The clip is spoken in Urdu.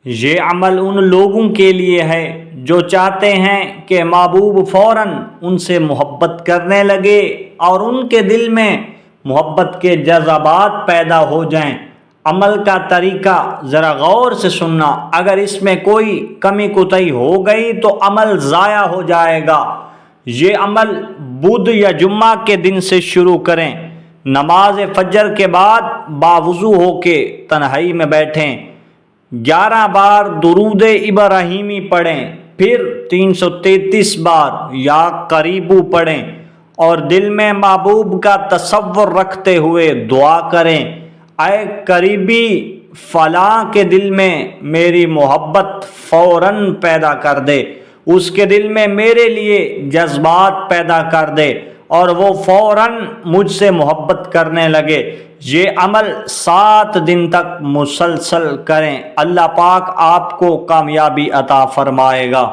یہ عمل ان لوگوں کے لیے ہے جو چاہتے ہیں کہ محبوب فوراً ان سے محبت کرنے لگے اور ان کے دل میں محبت کے جذبات پیدا ہو جائیں۔ عمل کا طریقہ ذرا غور سے سننا، اگر اس میں کوئی کمی کوتاہی ہو گئی تو عمل ضائع ہو جائے گا۔ یہ عمل بدھ یا جمعہ کے دن سے شروع کریں۔ نماز فجر کے بعد باوضو ہو کے تنہائی میں بیٹھیں، 11 بار درود ابراہیمی پڑھیں، پھر 333 بار یا قریبو پڑھیں اور دل میں محبوب کا تصور رکھتے ہوئے دعا کریں، اے قریبی فلاں کے دل میں میری محبت فوراً پیدا کر دے، اس کے دل میں میرے لیے جذبات پیدا کر دے اور وہ فوراً مجھ سے محبت کرنے لگے۔ یہ عمل 7 دن تک مسلسل کریں، اللہ پاک آپ کو کامیابی عطا فرمائے گا۔